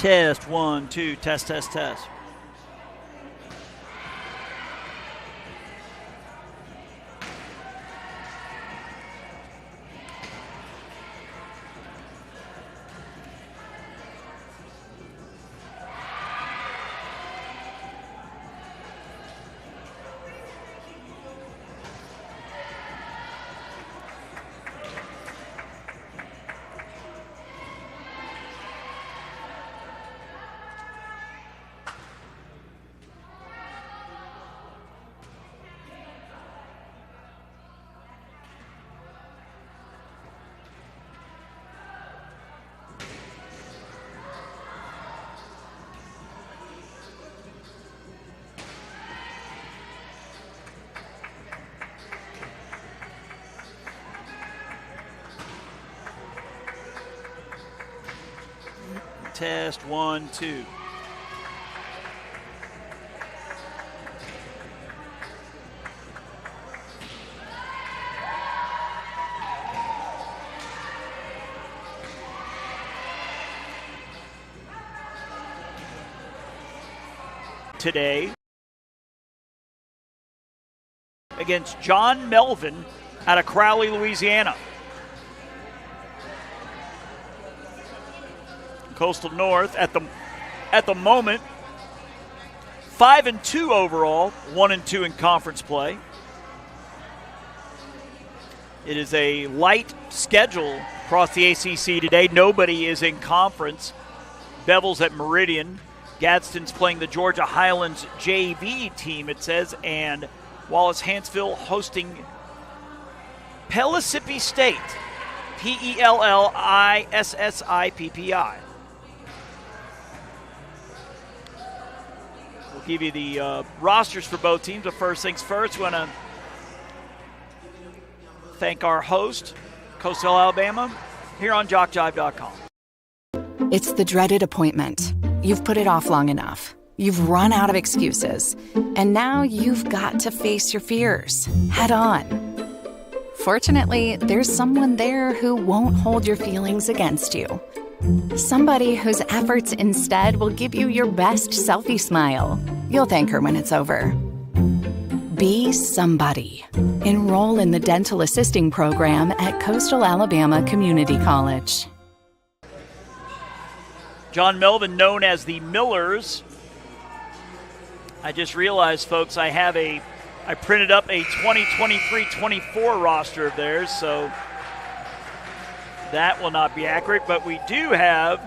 Test, 1, 2, test, test, test. Test, 1, 2. Today against John Melvin out of Crowley, Louisiana. Coastal North at the moment 5-2 overall, 1-2 in conference play. It is a light schedule across the ACC today. Nobody is in conference. Bevel's at Meridian. Gadsden's playing the Georgia Highlands JV team, it says, and Wallace-Hansville hosting Pellissippi State, Pellissippi. We'll give you the rosters for both teams, but first things first, we want to thank our host, Coastal Alabama, here on JockJive.com. It's the dreaded appointment. You've put it off long enough. You've run out of excuses. And now you've got to face your fears head on. Fortunately, there's someone there who won't hold your feelings against you. Somebody whose efforts instead will give you your best selfie smile. You'll thank her when it's over. Be somebody. Enroll in the dental assisting program at Coastal Alabama Community College. John Melvin, known as the Millers. I just realized, folks, I printed up a 2023-24 roster of theirs, so that will not be accurate. But we do have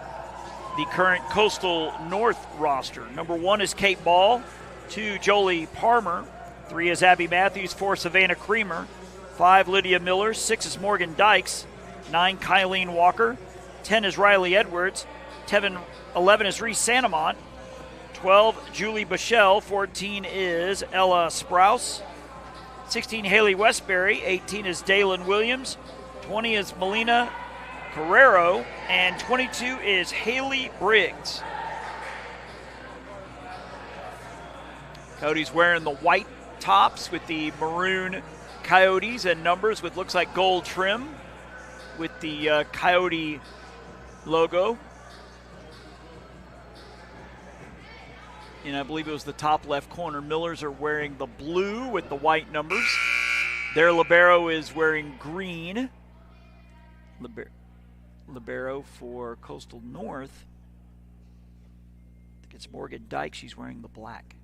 the current Coastal North roster. Number 1 is Kate Ball, 2, Jolie Palmer, 3 is Abby Matthews, 4, Savannah Creamer, 5, Lydia Miller, 6 is Morgan Dykes, 9, Kylene Walker, 10 is Riley Edwards, 11 is Reese Santamont, 12, Julie Bichelle, 14 is Ella Sprouse, 16, Haley Westbury, 18 is Dalen Williams, 20 is Melina Carrero, and 22 is Haley Briggs. Cody's wearing the white tops with the maroon coyotes and numbers with looks like gold trim with the coyote logo. And I believe it was the top left corner. Millers are wearing the blue with the white numbers. Their libero is wearing green. Libero for Coastal North. I think it's Morgan Dyke. She's wearing the black.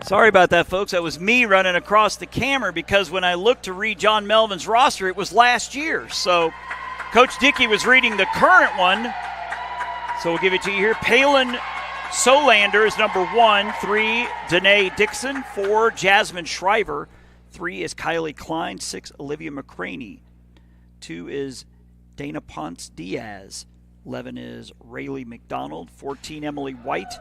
Sorry about that, folks. That was me running across the camera because when I looked to read John Melvin's roster, it was last year. So Coach Dickey was reading the current one. So we'll give it to you here. Palin Solander is number 1. 3, Danae Dixon. 4, Jasmine Shriver. 3 is Kylie Klein. 6, Olivia McCraney. 2 is Dana Ponce Diaz. 11 is Rayleigh McDonald. 14, Emily White.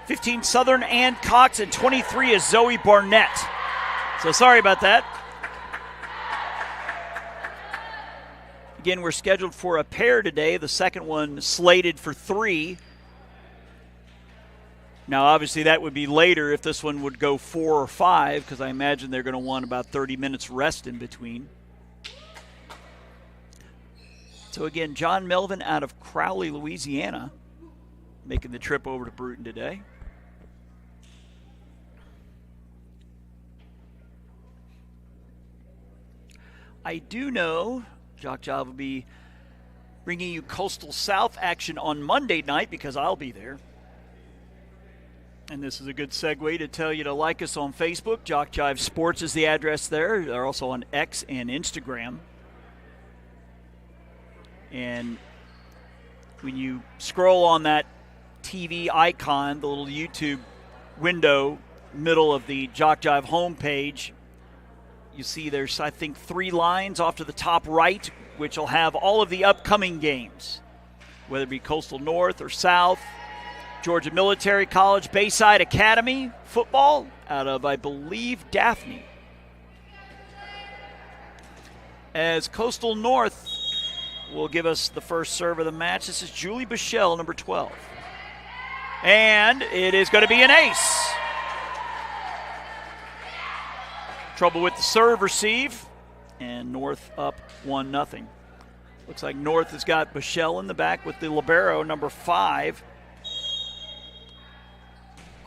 15, Southern Ann Cox. And 23 is Zoe Barnett. So sorry about that. Again, we're scheduled for a pair today. The second one slated for 3. Now, obviously, that would be later if this one would go 4 or 5, because I imagine they're going to want about 30 minutes rest in between. So, again, John Melvin out of Crowley, Louisiana, making the trip over to Bruton today. I do know JockJive will be bringing you Coastal South action on Monday night because I'll be there. And this is a good segue to tell you to like us on Facebook. JockJive Sports is the address there. They're also on X and Instagram. And when you scroll on that TV icon, the little YouTube window, middle of the JockJive homepage, you see there's, I think, 3 lines off to the top right, which will have all of the upcoming games, whether it be Coastal North or South, Georgia Military College, Bayside Academy football out of, I believe, Daphne. As Coastal North will give us the first serve of the match. This is Julie Bichelle, number 12. And it is going to be an ace. Trouble with the serve receive, and North up 1-0. Looks like North has got Bichelle in the back with the libero, number 5.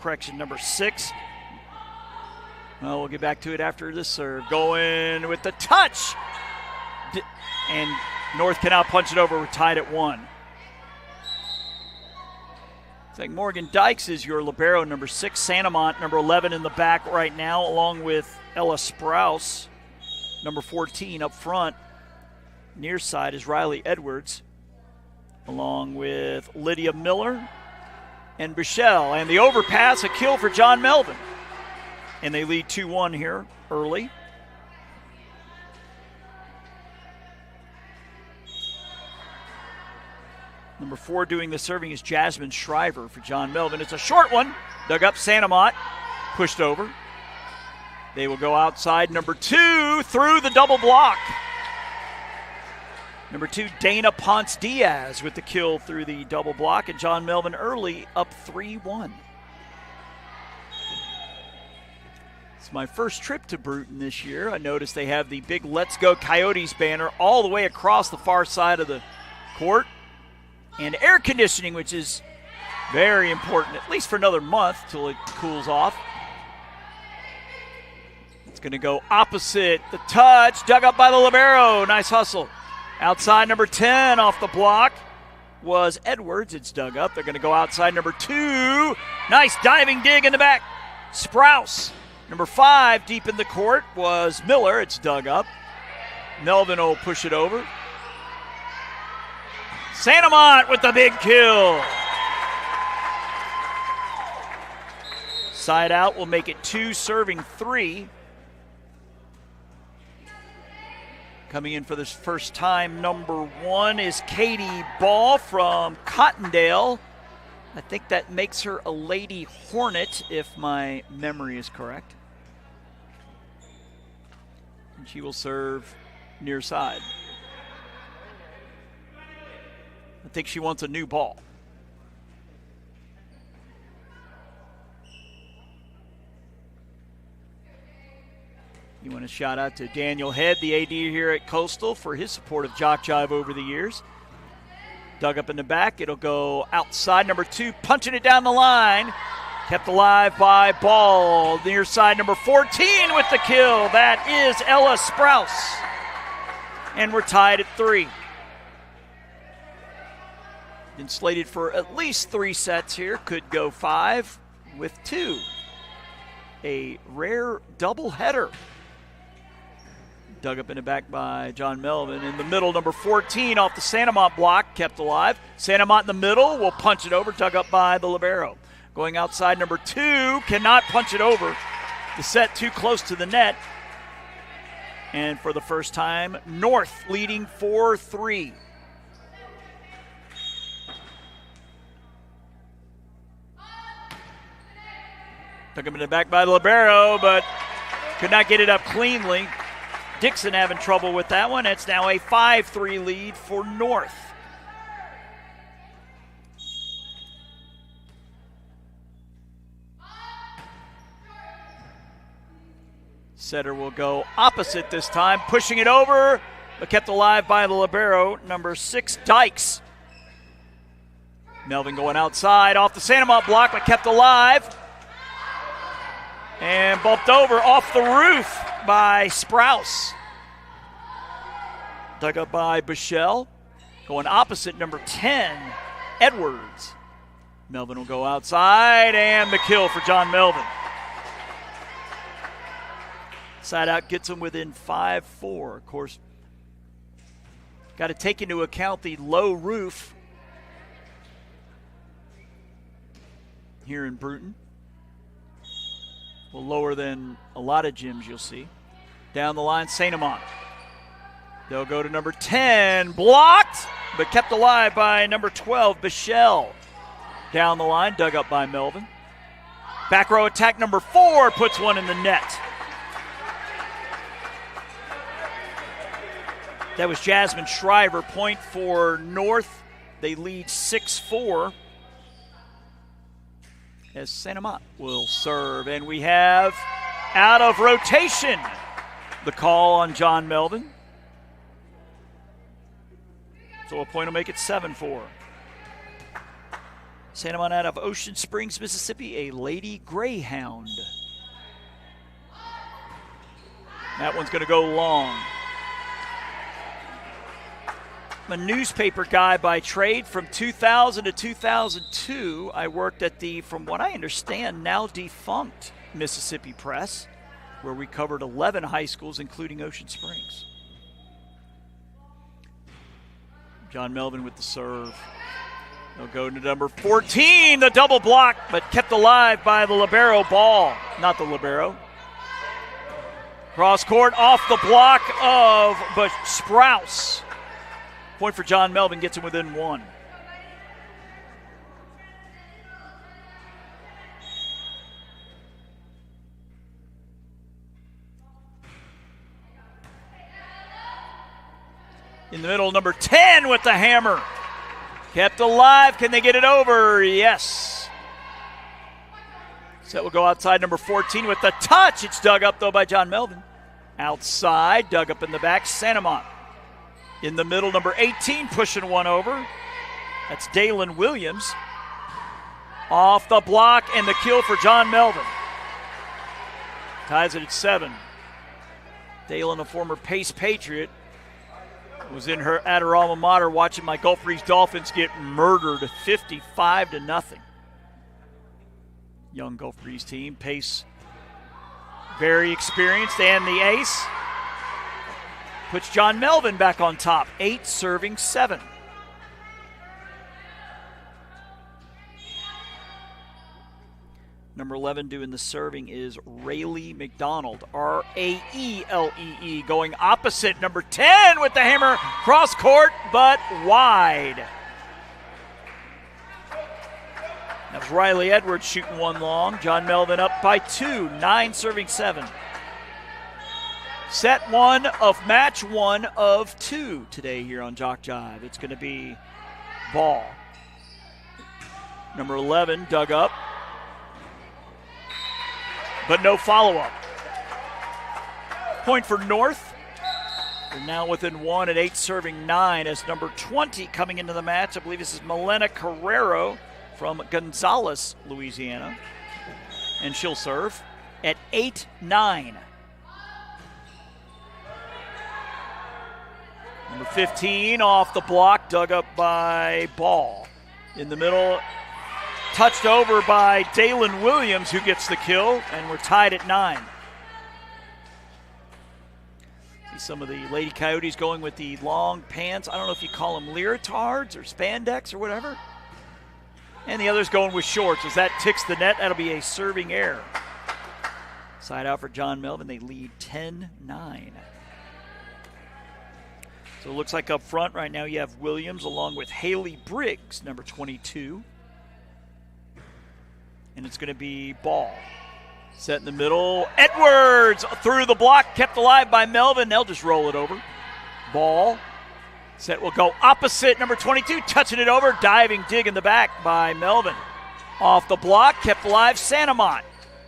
Correction, number 6. Well, we'll get back to it after this serve. Going with the touch. And North cannot punch it over. We're tied at 1. It's like Morgan Dykes is your libero, number 6. Santamont, number 11 in the back right now, along with Ella Sprouse, number 14 up front. Near side is Riley Edwards, along with Lydia Miller and Bichelle. And the overpass, a kill for John Melvin. And they lead 2-1 here early. Number 4 doing the serving is Jasmine Shriver for John Melvin. It's a short one. Dug up Santamont, pushed over. They will go outside. Number 2 through the double block. Number 2, Dana Ponce Diaz with the kill through the double block. And John Melvin early up 3-1. It's my first trip to Bruton this year. I noticed they have the big Let's Go Coyotes banner all the way across the far side of the court. And air conditioning, which is very important, at least for another month till it cools off. It's going to go opposite the touch, dug up by the libero. Nice hustle. Outside number 10 off the block was Edwards. It's dug up. They're going to go outside number 2. Nice diving dig in the back. Sprouse. Number 5 deep in the court was Miller. It's dug up. Melvin will push it over. Santamont with the big kill. Side out will make it 2, serving 3. Coming in for this first time, number 1 is Katie Ball from Cottondale. I think that makes her a Lady Hornet, if my memory is correct. And she will serve near side. I think she wants a new ball. You want to shout out to Daniel Head, the AD here at Coastal, for his support of JockJive over the years. Dug up in the back. It'll go outside. Number 2 punching it down the line. Kept alive by Ball. Near side number 14 with the kill. That is Ella Sprouse. And we're tied at 3. Been slated for at least 3 sets here. Could go 5 with 2. a rare doubleheader. Dug up in the back by John Melvin. In the middle, number 14 off the Santamont block, kept alive. Santamont in the middle will punch it over, dug up by the libero. Going outside, number 2 cannot punch it over. The set too close to the net. And for the first time, North leading 4-3. Took him in the back by the libero, but could not get it up cleanly. Dixon having trouble with that one. It's now a 5-3 lead for North. Setter will go opposite this time, pushing it over, but kept alive by the libero, number 6, Dykes. Melvin going outside off the Santamont block, but kept alive. And bumped over off the roof by Sprouse. Dug up by Bichelle. Going opposite, number 10, Edwards. Melvin will go outside, and the kill for John Melvin. Side out gets him within 5-4. Of course, got to take into account the low roof here in Bruton. Well, lower than a lot of gyms you'll see. Down the line, Santamont. They'll go to number 10, blocked, but kept alive by number 12, Bichelle. Down the line, dug up by Melvin. Back row attack, number 4, puts one in the net. That was Jasmine Shriver, point for North. They lead 6-4. As Santamont will serve. And we have, out of rotation, the call on John Melvin. So a point will make it 7-4. Santamont out of Ocean Springs, Mississippi, a Lady Greyhound. That one's going to go long. I'm a newspaper guy by trade. From 2000 to 2002, I worked at the, from what I understand, now defunct Mississippi Press, where we covered 11 high schools, including Ocean Springs. John Melvin with the serve. They'll go to number 14, the double block, but kept alive by the libero ball. Not the libero. Cross court off the block of Sprouse. Point for John Melvin, gets him within 1. In the middle, number 10 with the hammer. Kept alive. Can they get it over? Yes. Set will go outside, number 14 with the touch. It's dug up, though, by John Melvin. Outside, dug up in the back, Santamont. In the middle, number 18, pushing one over. That's Dalen Williams. Off the block, and the kill for John Melvin. Ties it at 7. Dalen, a former Pace Patriot, was at her alma mater watching my Gulf Breeze Dolphins get murdered 55-0. Young Gulf Breeze team. Pace, very experienced, and the ace puts John Melvin back on top, 8 serving 7. Number 11 doing the serving is Rayleigh McDonald, Raeelee, going opposite. Number 10 with the hammer, cross court, but wide. That was Riley Edwards shooting one long. John Melvin up by 2, 9 serving 7. Set 1 of match 1 of 2 today here on JockJive. It's going to be ball. Number 11 dug up, but no follow-up. Point for North. They're now within 1 at 8 serving 9 as number 20 coming into the match. I believe this is Milena Carrero from Gonzales, Louisiana. And she'll serve at 8-9. Number 15 off the block, dug up by Ball. In the middle, touched over by Dalen Williams, who gets the kill, and we're tied at 9. See some of the Lady Coyotes going with the long pants. I don't know if you call them leotards or spandex or whatever. And the others going with shorts. As that ticks the net, that'll be a serving error. Side out for John Melvin. They lead 10-9. So it looks like up front right now you have Williams along with Haley Briggs, number 22. And it's going to be Ball. Set in the middle. Edwards through the block, kept alive by Melvin. They'll just roll it over. Ball. Set will go opposite, number 22, touching it over. Diving dig in the back by Melvin. Off the block, kept alive, Santamont.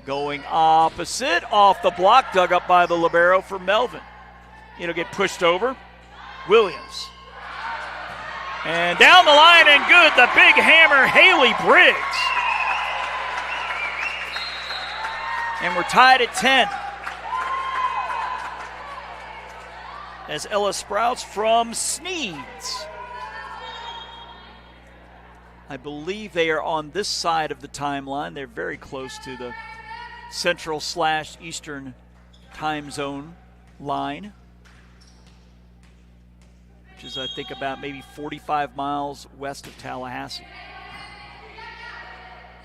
Going opposite, off the block, dug up by the libero for Melvin. It'll get pushed over. Williams. And down the line and good. The big hammer, Haley Briggs. And we're tied at 10. As Ella Sprouts from Sneeds. I believe they are on this side of the timeline. They're very close to the Central/Eastern time zone line, which is, I think, about maybe 45 miles west of Tallahassee.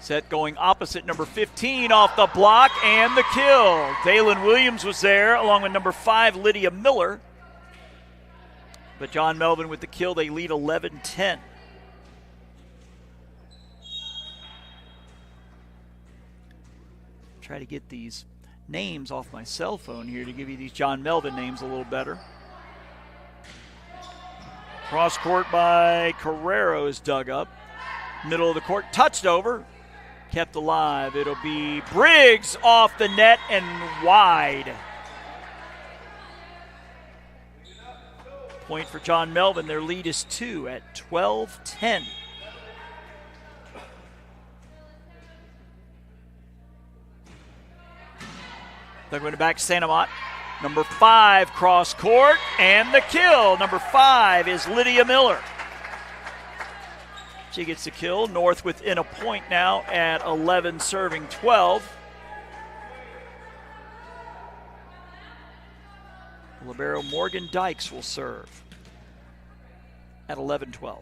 Set going opposite, number 15 off the block and the kill. Dalen Williams was there along with number 5, Lydia Miller. But John Melvin with the kill. They lead 11-10. Try to get these names off my cell phone here to give you these John Melvin names a little better. Cross court by Carrero is dug up. Middle of the court, touched over. Kept alive. It'll be Briggs off the net and wide. Point for John Melvin. Their lead is 2 at 12-10. They're going to back Santamont. Number 5 cross court and the kill. Number 5 is Lydia Miller. She gets the kill. North within a point now at 11, serving 12. Libero Morgan Dykes will serve at 11-12.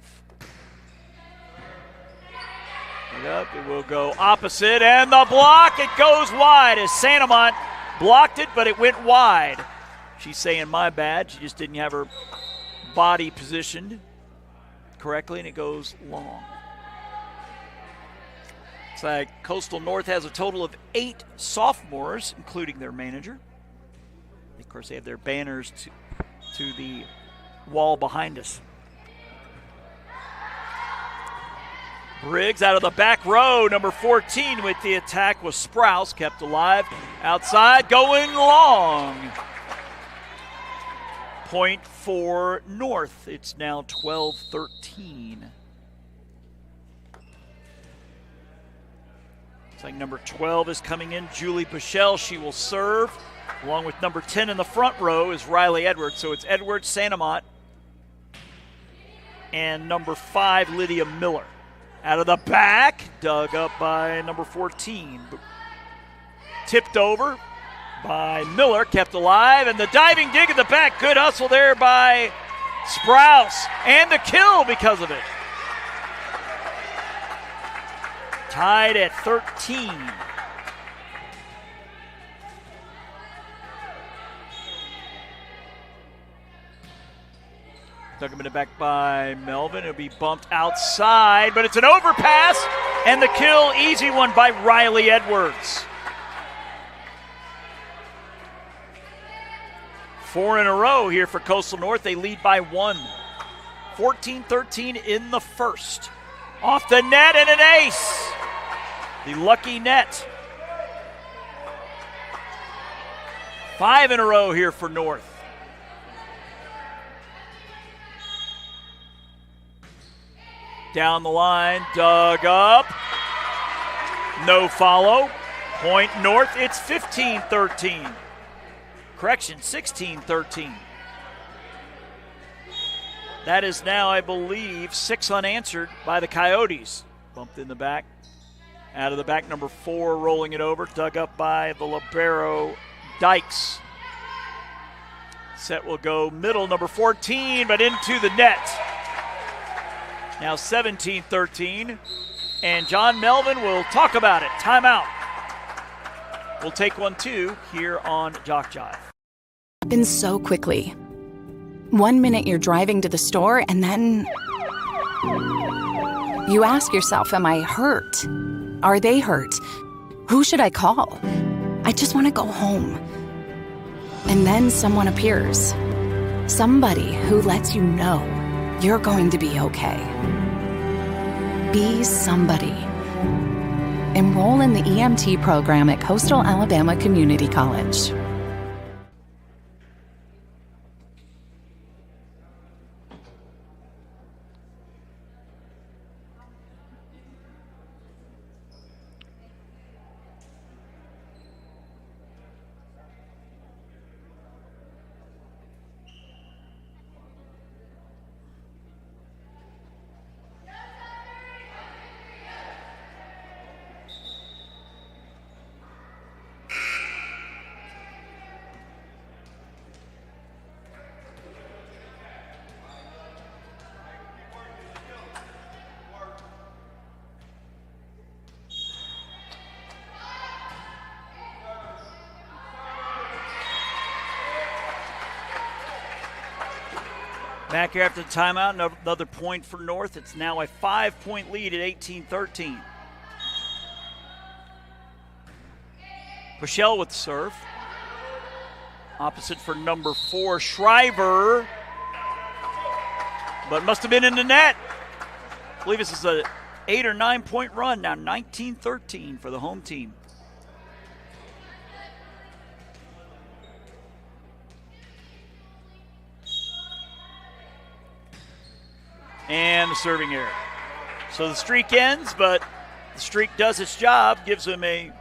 It will go opposite, and the block, it goes wide as Santamont blocked it, but it went wide. She's saying, my bad. She just didn't have her body positioned correctly, and it goes long. It's like Coastal North has a total of 8 sophomores, including their manager. Of course, they have their banners to the wall behind us. Briggs out of the back row, number 14 with the attack was Sprouse, kept alive. Outside, going long. Point for North. It's now 12-13. It's like number 12 is coming in, Julie Bichelle. She will serve. Along with number 10 in the front row is Riley Edwards. So it's Edwards, Santamont, and number 5, Lydia Miller. Out of the back, dug up by number 14. Tipped over by Miller, kept alive, and the diving dig in the back. Good hustle there by Sprouse, and the kill because of it. Tied at 13. Dug him in the back by Melvin. It'll be bumped outside, but it's an overpass, and the kill, easy one by Riley Edwards. 4 in a row here for Coastal North. They lead by 1. 14-13 in the first. Off the net and an ace. The lucky net. 5 in a row here for North. Down the line, dug up. No follow. Point North, it's 15-13. Correction, 16-13. That is now, I believe, 6 unanswered by the Coyotes. Bumped in the back Out of the back, number 4, rolling it over, dug up by the libero, Dykes. Set will go middle, number 14, but into the net. Now 17-13, and John Melvin will talk about it. Timeout. We'll take one, too, here on JockJive. Happens so quickly. 1 minute you're driving to the store, and then you ask yourself, am I hurt? Are they hurt? Who should I call? I just want to go home. And then someone appears. Somebody who lets you know you're going to be okay. Be somebody. Enroll in the EMT program at Coastal Alabama Community College. Back here after the timeout, another point for North. It's now a 5-point lead at 18-13. Pichelle with the serve. Opposite for number 4, Shriver. But must have been in the net. I believe this is an 8 or 9 point run. Now 19-13 for the home team. And the serving error. So the streak ends, but the streak does its job, gives them at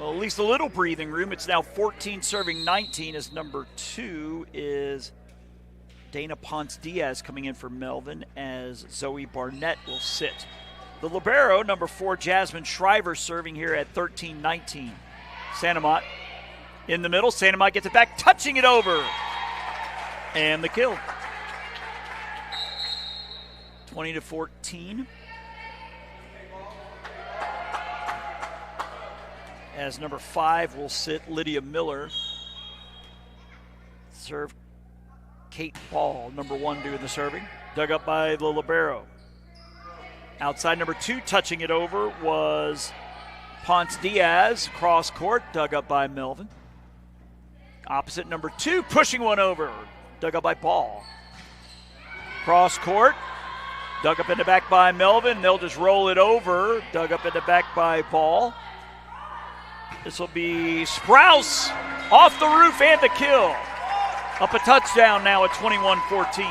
least a little breathing room. It's now 14 serving 19 as number 2 is Dana Ponce-Diaz coming in for Melvin as Zoe Barnett will sit. The libero, number 4, Jasmine Shriver, serving here at 13-19. Santamont in the middle. Santamont gets it back, touching it over. And the kill. 20-14. As number 5 will sit Lydia Miller. Serve Kate Ball, number 1 doing the serving. Dug up by the libero. Outside number 2 touching it over was Ponce-Diaz. Cross court, dug up by Melvin. Opposite number 2 pushing one over. Dug up by Ball. Cross court. Dug up in the back by Melvin. They'll just roll it over. Dug up in the back by Ball. This will be Sprouse off the roof and the kill. Up a touchdown now at 21-14.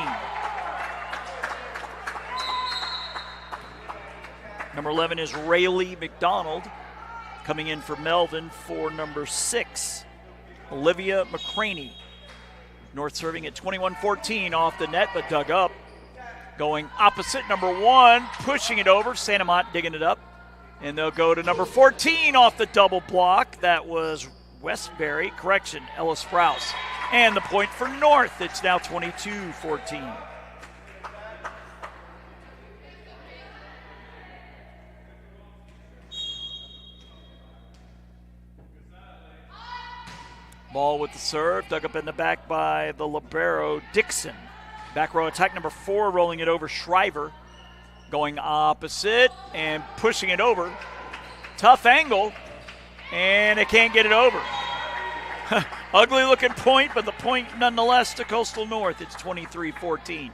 Number 11 is Rayleigh McDonald coming in for Melvin for number 6, Olivia McCraney. North serving at 21-14 off the net, but dug up. Going opposite, number 1, pushing it over. Santamont digging it up. And they'll go to number 14 off the double block. That was Westbury. Correction, Ella Sprouse. And the point for North. It's now 22-14. Ball with the serve. Dug up in the back by the libero, Dixon. Back row attack, number 4, rolling it over, Shriver. Going opposite and pushing it over. Tough angle, and it can't get it over. Ugly looking point, but the point nonetheless to Coastal North. It's 23-14.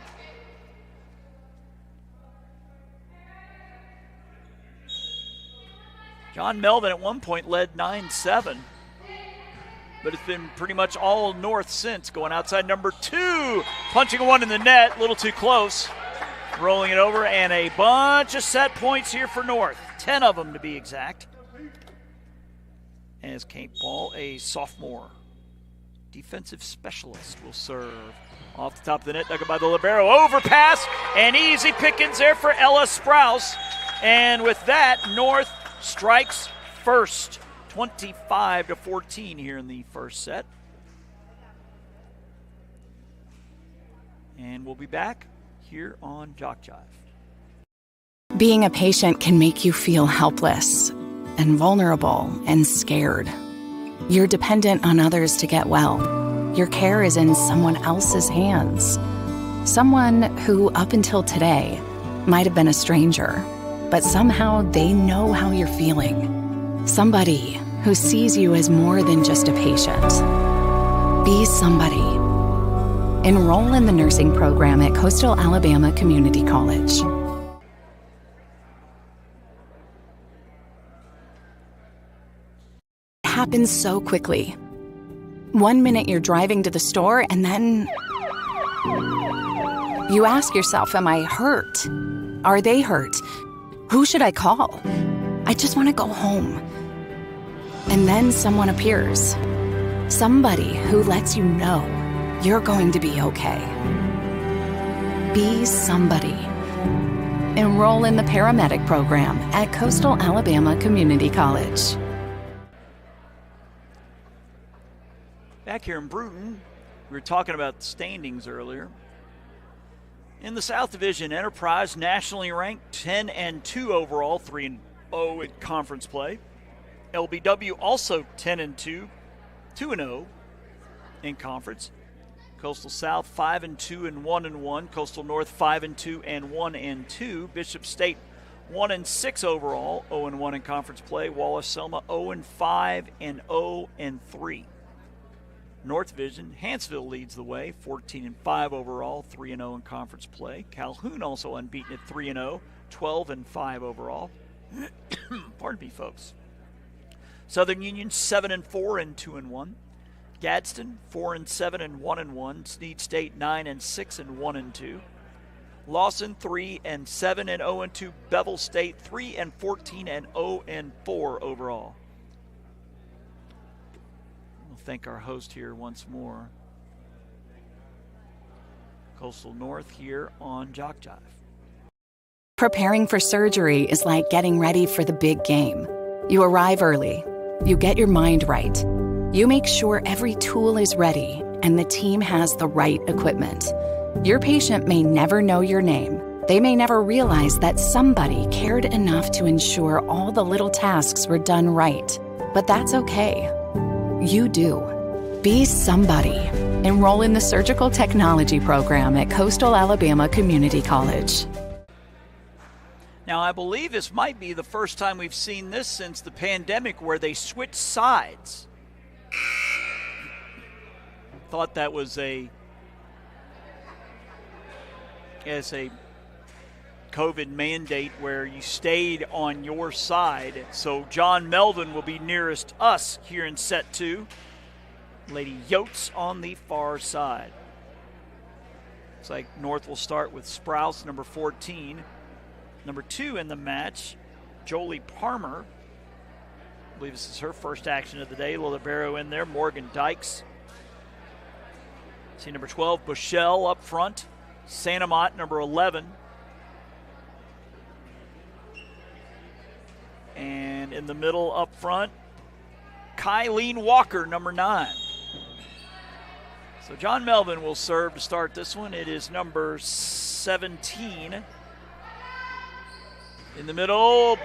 John Melvin at one point led 9-7. But it's been pretty much all North since. Going outside number 2, punching one in the net, a little too close. Rolling it over, and a bunch of set points here for North. 10 of them to be exact. As Kate Ball, a sophomore defensive specialist, will serve. Off the top of the net, dug up by the libero. Overpass, and easy pickings there for Ella Sprouse. And with that, North strikes first, 25-14 here in the first set. And we'll be back here on JockJive. Being a patient can make you feel helpless and vulnerable and scared. You're dependent on others to get well. Your care is in someone else's hands. Someone who, up until today, might have been a stranger, but somehow they know how you're feeling. Somebody who sees you as more than just a patient. Be somebody. Enroll in the nursing program at Coastal Alabama Community College. It happens so quickly. 1 minute you're driving to the store and then you ask yourself, am I hurt? Are they hurt? Who should I call? I just want to go home. And then someone appears. Somebody who lets you know you're going to be okay. Be somebody. Enroll in the paramedic program at Coastal Alabama Community College. Back here in Bruton, we were talking about the standings earlier. In the South Division, Enterprise nationally ranked 10-2 overall, 3-0 in conference play. LBW also 10-2, 2-0 in conference. Coastal South 5-2 and 1-1. Coastal North 5-2 and 1-2. Bishop State 1-6 overall, 0-1 in conference play. Wallace Selma 0-5 and 0-3. North Division, Hanceville leads the way, 14-5 overall, 3-0 in conference play. Calhoun also unbeaten at 3-0, 12-5 overall. Pardon me, folks. Southern Union 7-4 and 2-1. Gadsden 4-7 and 1-1. Snead State 9-6 and 1-2. Lawson 3-7 and 0-2. Bevel State 3-14 and 0-4 overall. We'll thank our host here once more. Coastal North here on JockJive. Preparing for surgery is like getting ready for the big game. You arrive early. You get your mind right. You make sure every tool is ready and the team has the right equipment. Your patient may never know your name. They may never realize that somebody cared enough to ensure all the little tasks were done right. But that's okay. You do. Be somebody. Enroll in the surgical technology program at Coastal Alabama Community College. Now, I believe this might be the first time we've seen this since the pandemic where they switched sides. Thought that was a COVID mandate where you stayed on your side. So John Melvin will be nearest us here in set 2. Lady Yotes on the far side. Looks like North will start with Sprouse, number 14. Number 2 in the match, Jolie Palmer. I believe this is her first action of the day. Libero in there. Morgan Dykes. See number 12, Bushell up front. Santamont, number 11. And in the middle up front, Kylene Walker, number 9. So John Melvin will serve to start this one. It is number 17. In the middle,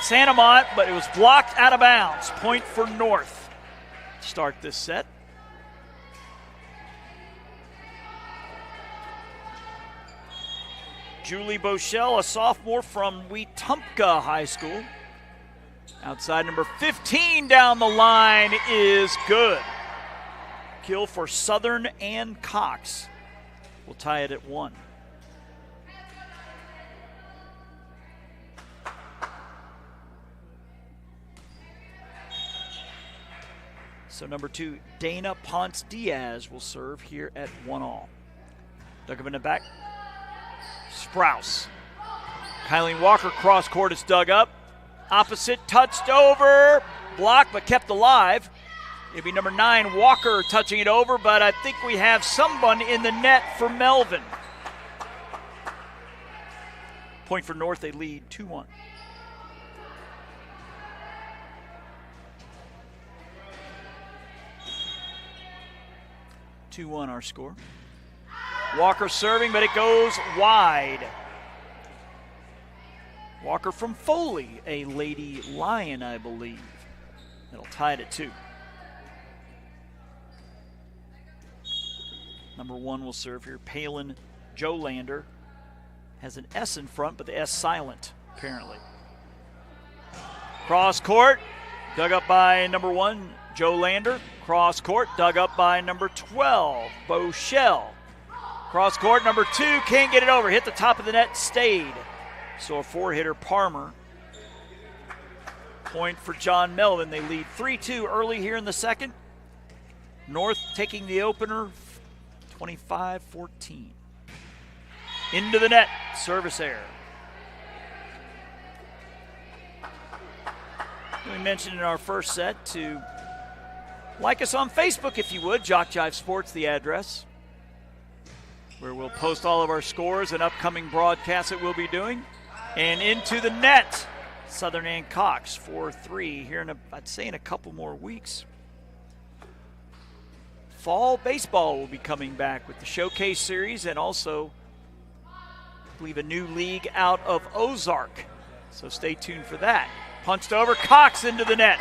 Santamont, but it was blocked out of bounds. Point for North to start this set. Julie Boschel, a sophomore from Wetumpka High School. Outside number 15 down the line is good. Kill for Southern and Cox. We'll tie it at 1. So number 2, Dana Ponce Diaz will serve here at 1-all. Dug up in the back. Sprouse. Kylene Walker cross court is dug up. Opposite touched over. Blocked but kept alive. It'll be number 9, Walker, touching it over, but I think we have someone in the net for Melvin. Point for North, they lead 2-1. 2-1 our score. Walker serving, but it goes wide. Walker from Foley, a Lady Lion, I believe. That'll tie it at 2. Number 1 will serve here. Palin Jolander has an S in front, but the S silent, apparently. Cross court, dug up by number 1, Jolander. Cross court, dug up by number 12, Bochelle. Cross court, number 2, can't get it over. Hit the top of the net, stayed. So a 4-hitter, Parmer. Point for John Melvin. They lead 3-2 early here in the second. North taking the opener, 25-14. Into the net, service error. We mentioned in our first set to like us on Facebook if you would. JockJive Sports, the address, where we'll post all of our scores and upcoming broadcasts that we'll be doing. And into the net, Southern and Cox, 4-3 here I'd say in a couple more weeks. Fall baseball will be coming back with the Showcase Series and also, I believe, a new league out of Ozark. So stay tuned for that. Punched over, Cox into the net.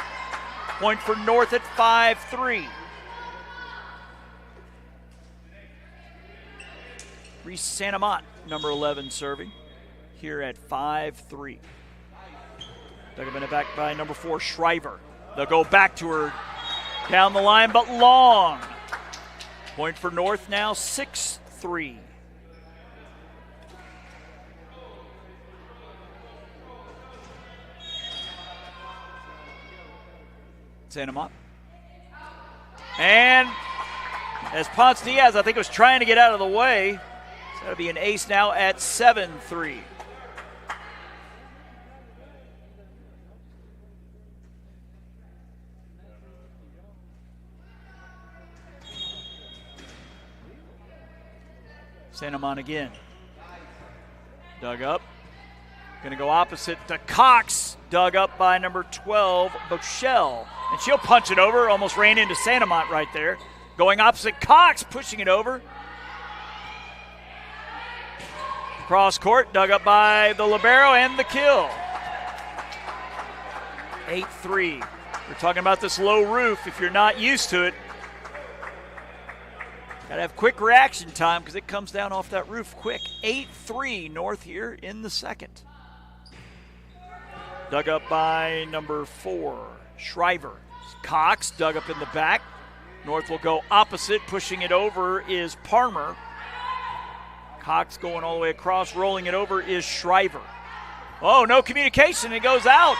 Point for North at 5-3. Reese Santamont, number 11, serving here at 5-3. Dug up in the back by number 4, Shriver. They'll go back to her down the line, but long. Point for North now, 6-3. Santamont. And as Ponce Diaz, I think, was trying to get out of the way, so that'll be an ace now at 7-3. Santamont again. Dug up. Going to go opposite to Cox. Dug up by number 12, Bochelle. And she'll punch it over. Almost ran into Santamont right there. Going opposite, Cox pushing it over. Cross court, dug up by the libero and the kill. 8-3. We're talking about this low roof. If you're not used to it, got to have quick reaction time because it comes down off that roof quick. 8-3 North here in the second. Dug up by number 4, Shriver. Cox dug up in the back. North will go opposite. Pushing it over is Parmer. Cox going all the way across. Rolling it over is Shriver. Oh, no communication. It goes out.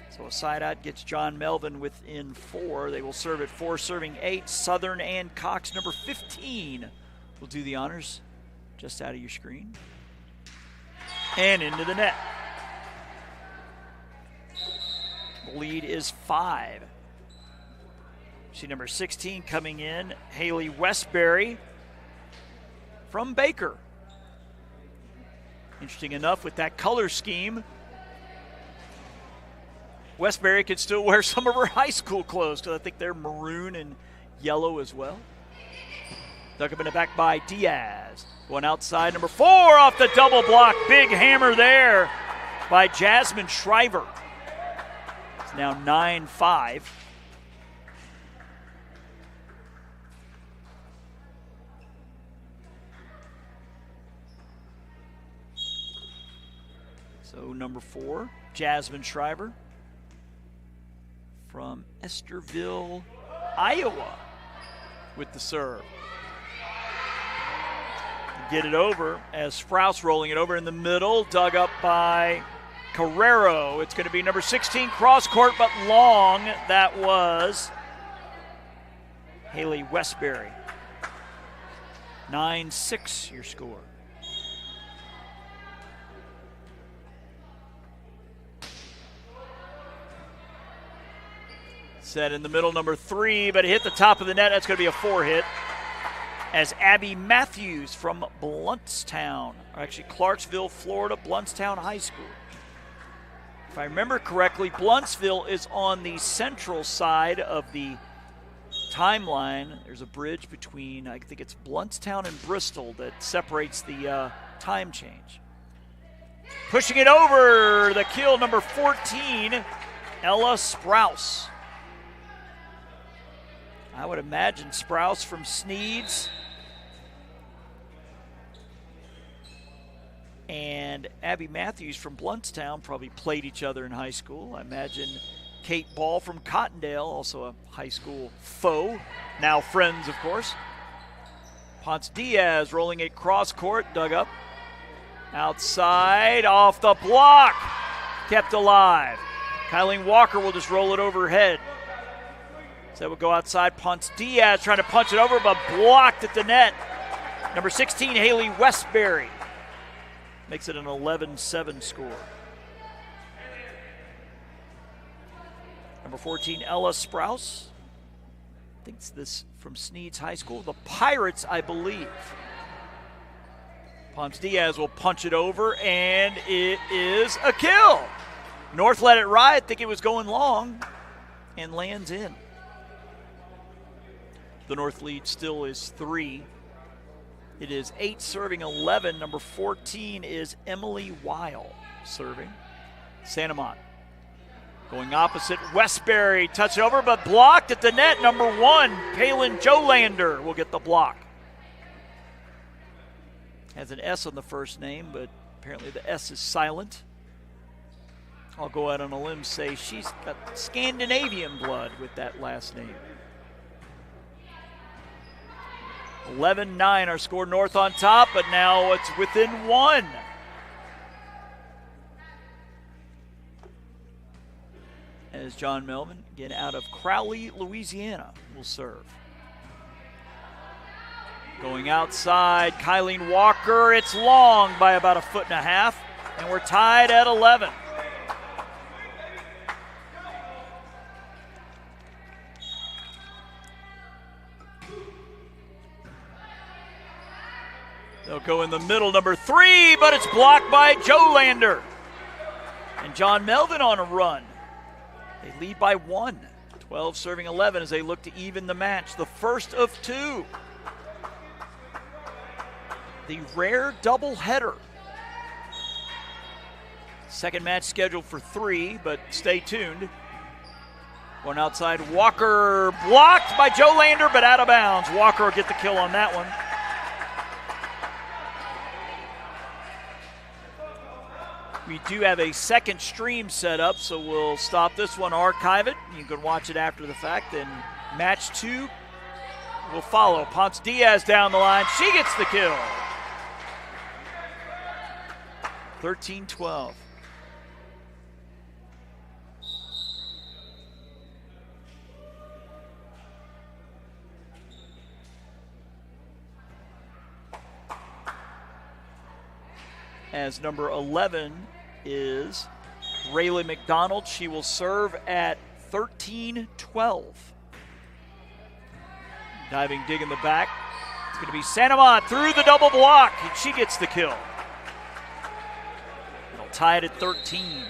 So a side out gets John Melvin within 4. They will serve at 4, serving 8. Southern and Cox, number 15, will do the honors. Just out of your screen. And into the net. The lead is 5. See number 16 coming in, Haley Westbury from Baker. Interesting enough, with that color scheme, Westbury could still wear some of her high school clothes because I think they're maroon and yellow as well. Dug up in the back by Diaz. Going outside, number 4 off the double block. Big hammer there by Jasmine Shriver. It's now 9-5. So number 4, Jasmine Shriver from Esterville, Iowa, with the serve. Get it over as Sprouse rolling it over in the middle, dug up by Carrero. It's going to be number 16, cross court, but long. That was Haley Westbury. 9-6 your score. Set in the middle, number 3, but it hit the top of the net. That's going to be a 4-hit. As Abby Matthews from Bluntstown, or actually Clarksville, Florida, Bluntstown High School. If I remember correctly, Bluntsville is on the central side of the timeline. There's a bridge between, I think it's Bluntstown and Bristol, that separates the time change. Pushing it over, the kill, number 14, Ella Sprouse. I would imagine Sprouse from Sneeds and Abby Matthews from Bluntstown probably played each other in high school. I imagine Kate Ball from Cottondale, also a high school foe, now friends, of course. Ponce Diaz rolling it cross court, dug up. Outside, off the block, kept alive. Kylie Walker will just roll it overhead. So that will go outside. Ponce Diaz trying to punch it over, but blocked at the net. Number 16, Haley Westbury. Makes it an 11-7 score. Number 14, Ella Sprouse. I think it's this from Sneeds High School. The Pirates, I believe. Ponce Diaz will punch it over, and it is a kill. North let it ride. I think it was going long, and lands in. The North lead still is 3. It is 8 serving 11. Number 14 is Emily Weil serving. Santamont going opposite. Westbury touch over, but blocked at the net. Number 1, Palin Jolander will get the block. Has an S on the first name, but apparently the S is silent. I'll go out on a limb, say she's got Scandinavian blood with that last name. 11-9 our score. North on top, but now it's within 1. As John Melvin, again out of Crowley, Louisiana, will serve. Going outside, Kylie Walker. It's long by about 1.5 feet, and we're tied at 11. They'll go in the middle, number 3, but it's blocked by Jolander. And John Melvin on a run. They lead by 1. 12 serving 11 as they look to even the match. The first of 2. The rare doubleheader. Second match scheduled for 3, but stay tuned. One outside, Walker blocked by Jolander, but out of bounds. Walker will get the kill on that one. We do have a second stream set up, so we'll stop this one, archive it. You can watch it after the fact, and match 2 will follow. Ponce Diaz down the line. She gets the kill. 13-12. As number 11 is Rayleigh McDonald. She will serve at 13-12. Diving dig in the back. It's going to be Santamont through the double block, and she gets the kill. It'll tie it at 13.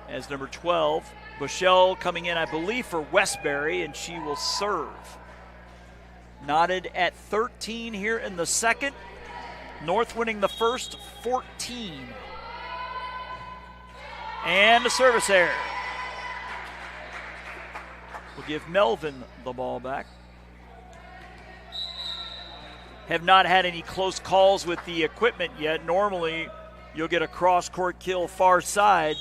As number 12, Bushell coming in, I believe, for Westbury, and she will serve. Knotted at 13 here in the second. North winning the first 14. And a service error. We'll give Melvin the ball back. Have not had any close calls with the equipment yet. Normally, you'll get a cross-court kill far side.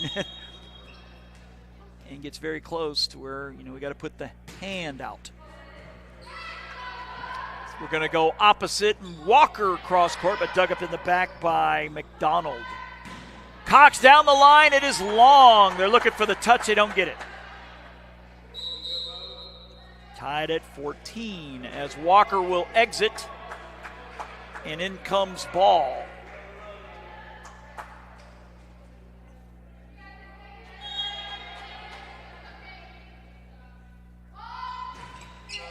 And gets very close to where, we got to put the hand out. We're going to go opposite, and Walker cross court, but dug up in the back by McDonald. Cox down the line. It is long. They're looking for the touch. They don't get it. Tied at 14 as Walker will exit, and in comes ball.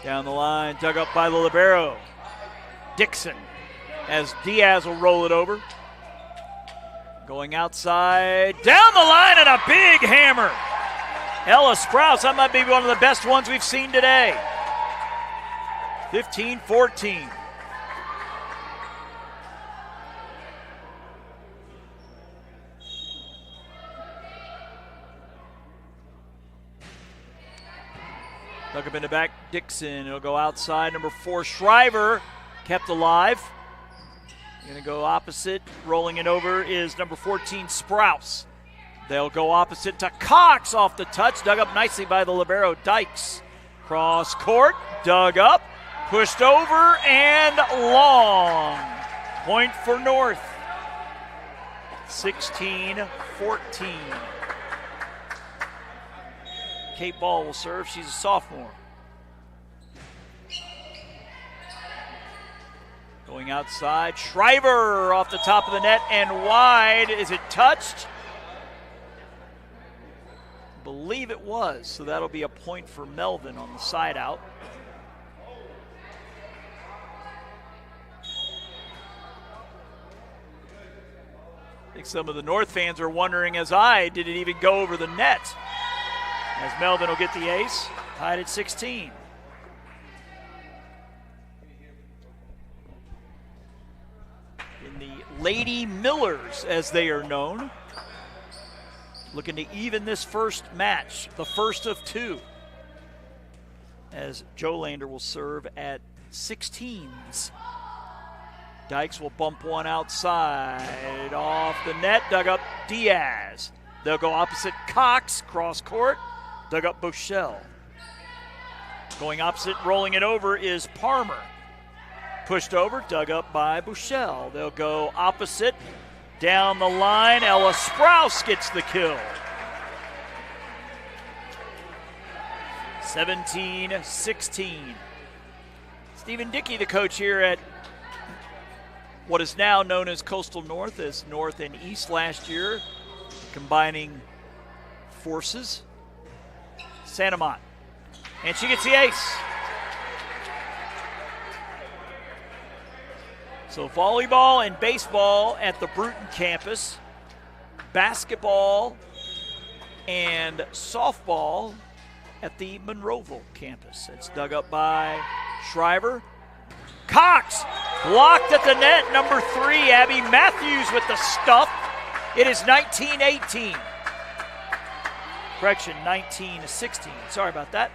Down the line, dug up by the libero. Dixon, as Diaz will roll it over. Going outside, down the line, and a big hammer. Ella Sprouse, that might be one of the best ones we've seen today. 15-14. Dug up in the back, Dixon. It'll go outside. Number 4, Shriver, kept alive. Going to go opposite. Rolling it over is number 14, Sprouse. They'll go opposite to Cox off the touch. Dug up nicely by the libero, Dykes. Cross court, dug up, pushed over, and long. Point for North. 16-14. Kate Ball will serve. She's a sophomore. Going outside, Shriver off the top of the net and wide. Is it touched? I believe it was, so that'll be a point for Melvin on the side out. I think some of the North fans are wondering, as I, did it even go over the net? As Melvin will get the ace, tied at 16. In the Lady Millers, as they are known, looking to even this first match, the first of 2, as Joe Lander will serve at 16s. Dykes will bump one outside, off the net, dug up Diaz. They'll go opposite Cox, cross court, dug up Bochelle. Going opposite, rolling it over is Parmer. Pushed over, dug up by Bochelle. They'll go opposite, down the line. Ella Sprouse gets the kill. 17-16. Stephen Dickey, the coach here at what is now known as Coastal North, as North and East last year, combining forces. Santamont. And she gets the ace. So volleyball and baseball at the Bruton campus, basketball and softball at the Monroeville campus. It's dug up by Shriver. Cox blocked at the net, number 3, Abby Matthews with the stuff. It is 19-18. Correction, 19-16. Sorry about that.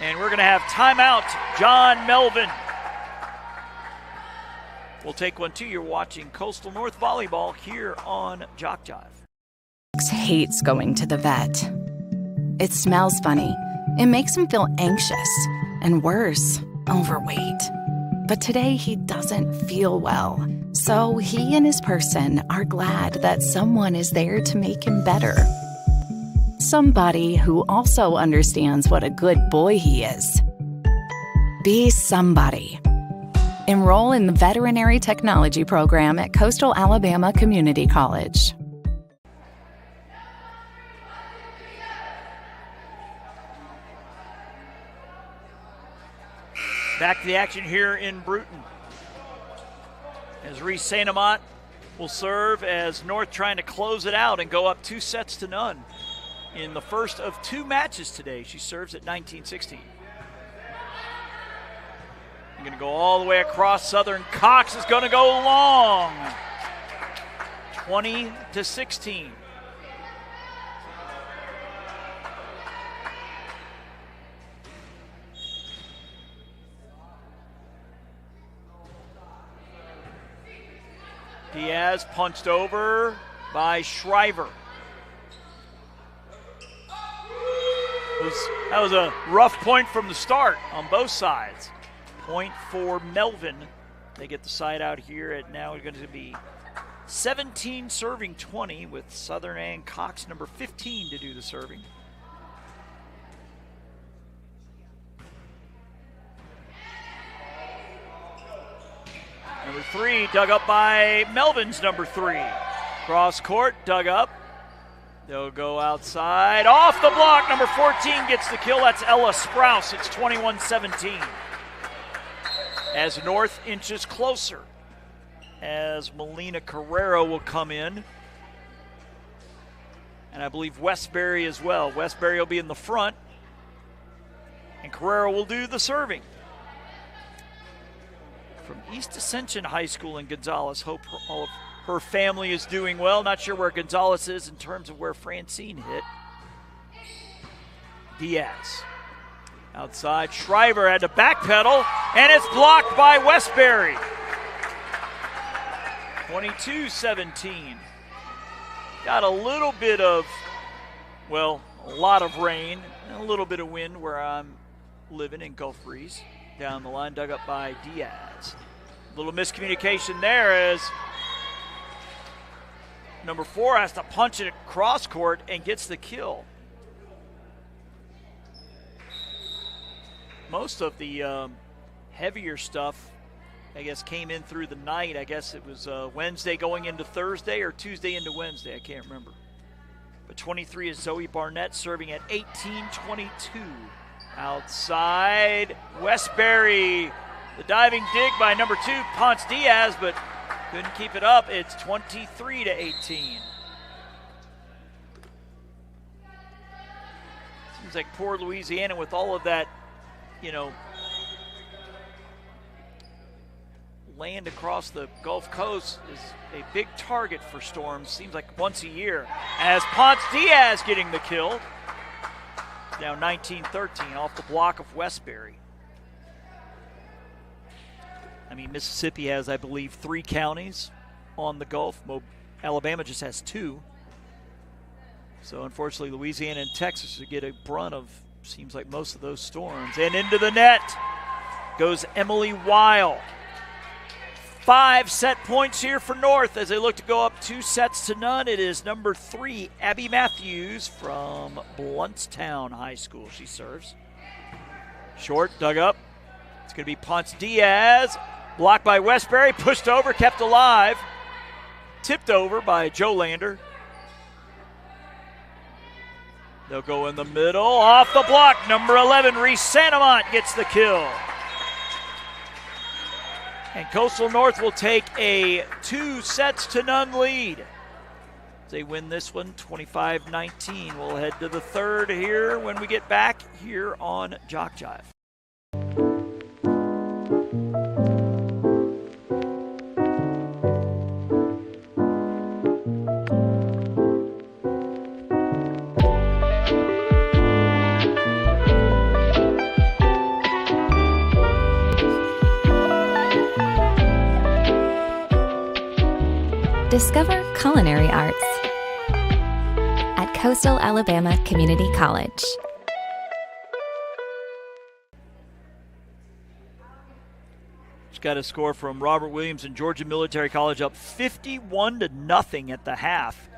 And we're going to have timeout, John Melvin. We'll take one too. You're watching Coastal North Volleyball here on JockJive. Hates going to the vet. It smells funny. It makes him feel anxious. And worse, overweight. But today he doesn't feel well. So he and his person are glad that someone is there to make him better. Somebody who also understands what a good boy he is. Be somebody. Enroll in the Veterinary Technology program at Coastal Alabama Community College. Back to the action here in Bruton. As Reese Santamont will serve, as North trying to close it out and go up 2-0 in the first of 2 matches today. She serves at 19-16. Going to go all the way across Southern. Cox is going to go long. 20-16. Diaz punched over by Shriver. That was a rough point from the start on both sides. Point for Melvin. They get the side out here at now going to be 17 serving 20 with Southern and Cox, number 15, to do the serving. Number 3 dug up by Melvin's number 3. Cross court, dug up. They'll go outside. Off the block, number 14 gets the kill. That's Ella Sprouse. It's 21-17. As North inches closer as Melina Carrero will come in. And I believe Westbury as well. Westbury will be in the front. And Carrero will do the serving. From East Ascension High School in Gonzales. Hope all of her family is doing well. Not sure where Gonzales is in terms of where Francine hit. Diaz. Outside, Shriver had to backpedal, and it's blocked by Westbury. 22-17. Got a little bit of, well, a lot of rain and a little bit of wind where I'm living in Gulf Breeze. Down the line, dug up by Diaz. A little miscommunication there as number 4 has to punch it across court and gets the kill. Most of the heavier stuff, I guess, came in through the night. I guess it was Wednesday going into Thursday or Tuesday into Wednesday. I can't remember. But 23 is Zoe Barnett serving at 18-22. Outside, Westbury. The diving dig by number 2, Ponce Diaz, but couldn't keep it up. It's 23-18. Seems like poor Louisiana with all of that, land across the Gulf Coast is a big target for Storms. Seems like once a year. As Ponce Diaz getting the kill. Now 19-13 off the block of Westbury. I mean, Mississippi has, I believe, 3 counties on the Gulf. Alabama just has 2. So unfortunately, Louisiana and Texas would get a brunt of, seems like, most of those storms. And into the net goes Emily Weil. 5 set points here for North as they look to go up 2-0. It is number 3, Abby Matthews from Bluntstown High School. She serves. Short, dug up. It's going to be Ponce Diaz. Blocked by Westbury, pushed over, kept alive. Tipped over by Joe Lander. They'll go in the middle, off the block. Number 11, Reese Santamont gets the kill. And Coastal North will take a 2-0 lead. They win this one 25-19. We'll head to the third here when we get back here on JockJive. Discover culinary arts at Coastal Alabama Community College. Just got a score from Robert Williams and Georgia Military College up 51-0 at the half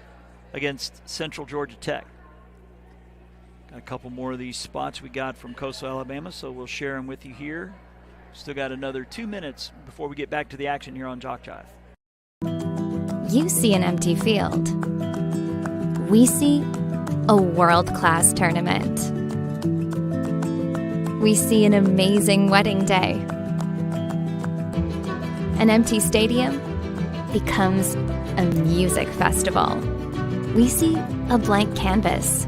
against Central Georgia Tech. Got a couple more of these spots we got from Coastal Alabama, so we'll share them with you here. Still got another 2 minutes before we get back to the action here on JockJive. You see an empty field. We see a world-class tournament. We see an amazing wedding day. An empty stadium becomes a music festival. We see a blank canvas.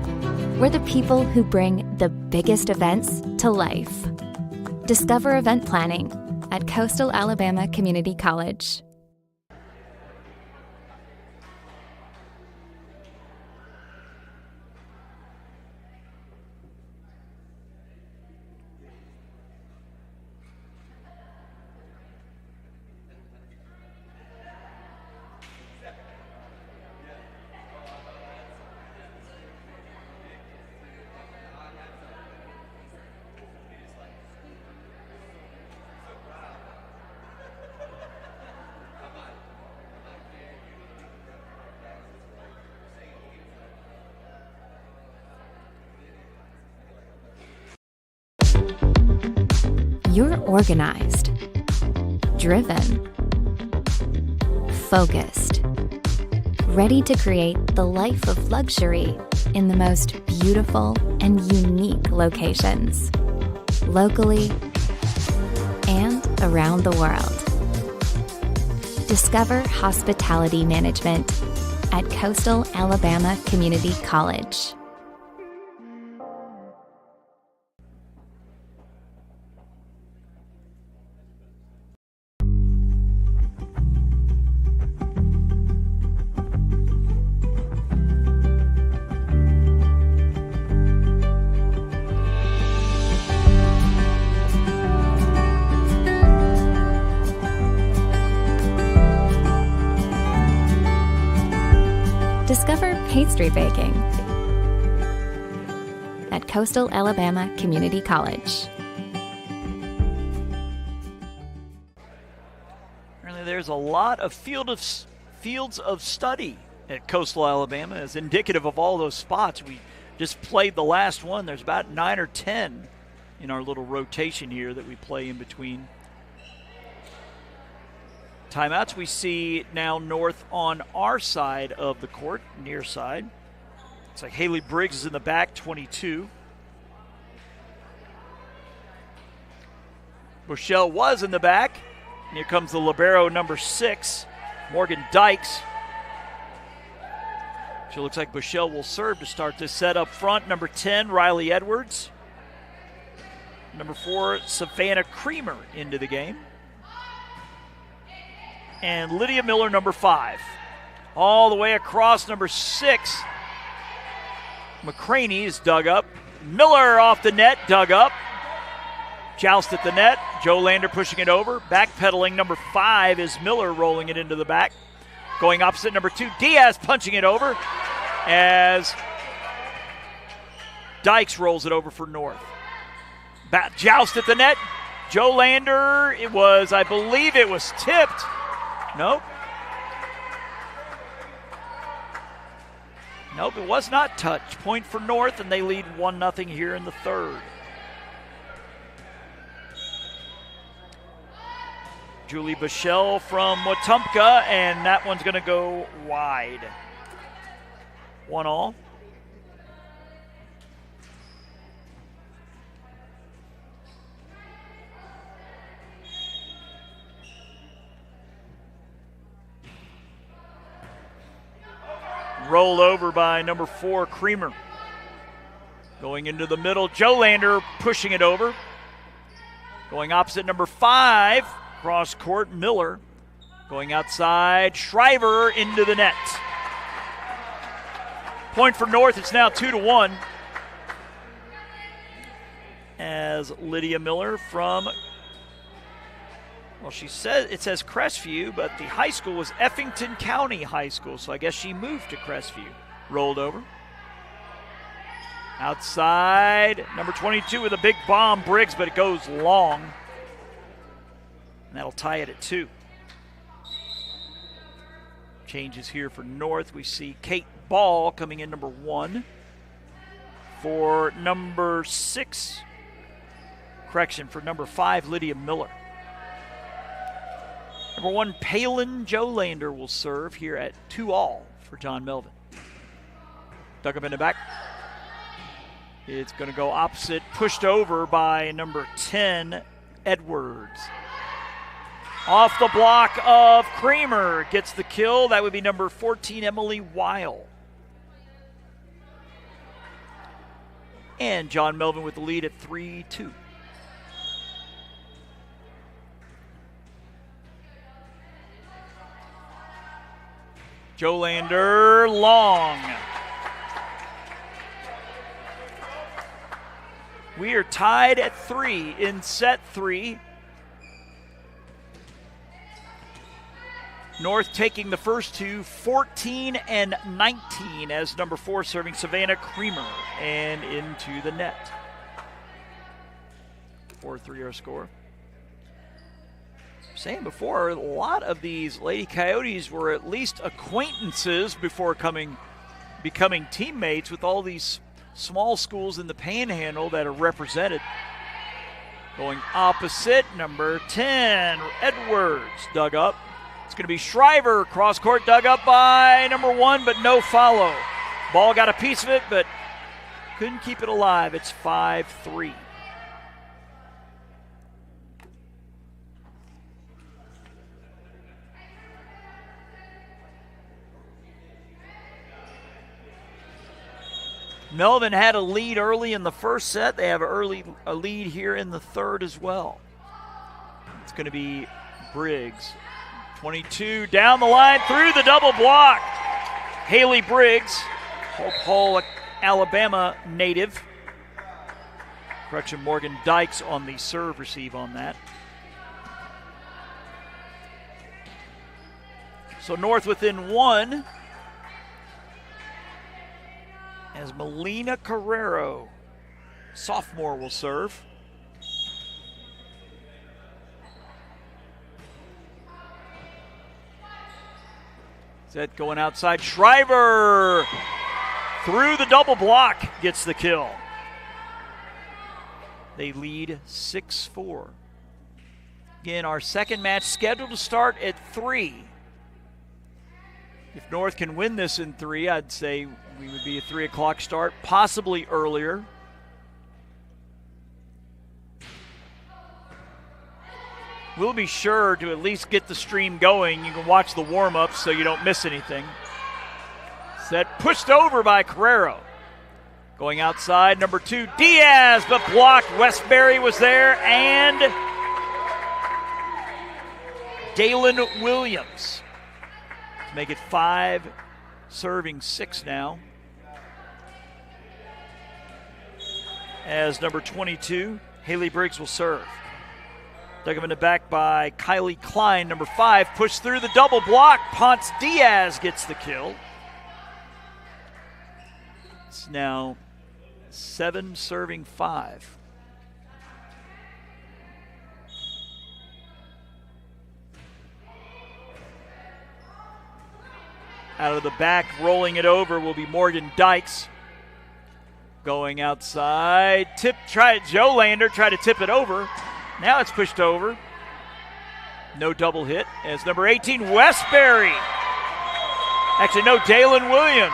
We're the people who bring the biggest events to life. Discover event planning at Coastal Alabama Community College. You're organized, driven, focused, ready to create the life of luxury in the most beautiful and unique locations, locally and around the world. Discover hospitality management at Coastal Alabama Community College. Discover pastry baking at Coastal Alabama Community College. Apparently there's a lot of fields of study at Coastal Alabama, as indicative of all those spots. We just played the last one. There's about 9 or 10 in our little rotation here that we play in between timeouts. We see now North on our side of the court, near side. It's like Haley Briggs is in the back, 22. Bushell was in the back. And here comes the libero, number 6, Morgan Dykes. So it looks like Bushell will serve to start this set up front. Number 10, Riley Edwards. Number 4, Savannah Creamer into the game. And Lydia Miller, number 5. All the way across, number 6. McCraney is dug up. Miller off the net, dug up. Joust at the net. Joe Lander pushing it over. Backpedaling, number 5 is Miller, rolling it into the back. Going opposite, number 2, Diaz punching it over as Dykes rolls it over for North. Joust at the net. Joe Lander, I believe it was tipped. Nope, it was not touched. Point for North, and they lead 1-0 here in the third. Julie Bushell from Wetumpka, and that one's going to go wide. 1-all. Rolled over by number 4, Creamer. Going into the middle, Joe Lander pushing it over. Going opposite, number 5, cross court, Miller. Going outside, Shriver into the net. Point for North, it's now 2-1. As Lydia Miller from, well, it says Crestview, but the high school was Effington County High School, so I guess she moved to Crestview. Rolled over. Outside, number 22 with a big bomb, Briggs, but it goes long. And that'll tie it at 2. Changes here for North. We see Kate Ball coming in, number 1. For number 6, for number 5, Lydia Miller. Number 1, Palin Joe Lander will serve here at 2-all for John Melvin. Dug up in the back. It's going to go opposite, pushed over by number 10, Edwards. Off the block of Creamer, gets the kill. That would be number 14, Emily Weil. And John Melvin with the lead at 3-2. Joe Lander, long. We are tied at 3 in set 3. North taking the first 2, 14 and 19, as number 4 serving Savannah Creamer and into the net. 4-3 our score. Saying before, a lot of these Lady Coyotes were at least acquaintances before becoming teammates with all these small schools in the Panhandle that are represented. Going opposite, number 10, Edwards, dug up. It's going to be Shriver, cross court, dug up by number 1, but no follow. Ball got a piece of it, but couldn't keep it alive. It's 5-3. Melvin had a lead early in the first set. They have a lead here in the third as well. It's going to be Briggs. 22 down the line through the double block. Haley Briggs, Hope Hall, Alabama native. Correction, Morgan Dykes on the serve receive on that. So North within one. As Melina Carrero, sophomore, will serve. Set going outside. Shriver through the double block gets the kill. They lead 6-4. Again, our second match scheduled to start at 3. If North can win this in 3, I'd say we would be a 3 o'clock start, possibly earlier. We'll be sure to at least get the stream going. You can watch the warm-ups so you don't miss anything. Set pushed over by Carrero. Going outside, number 2, Diaz, but blocked. Westbury was there, and Dalen Williams. To make it 5, serving 6 now. As number 22, Haley Briggs will serve. Dug him in the back by Kylie Klein, number 5, pushed through the double block. Ponce Diaz gets the kill. It's now 7, serving 5. Out of the back, rolling it over will be Morgan Dykes. Going outside, Joe Lander tried to tip it over. Now it's pushed over. No double hit as number 18, Westbury. Actually, no, Dalen Williams.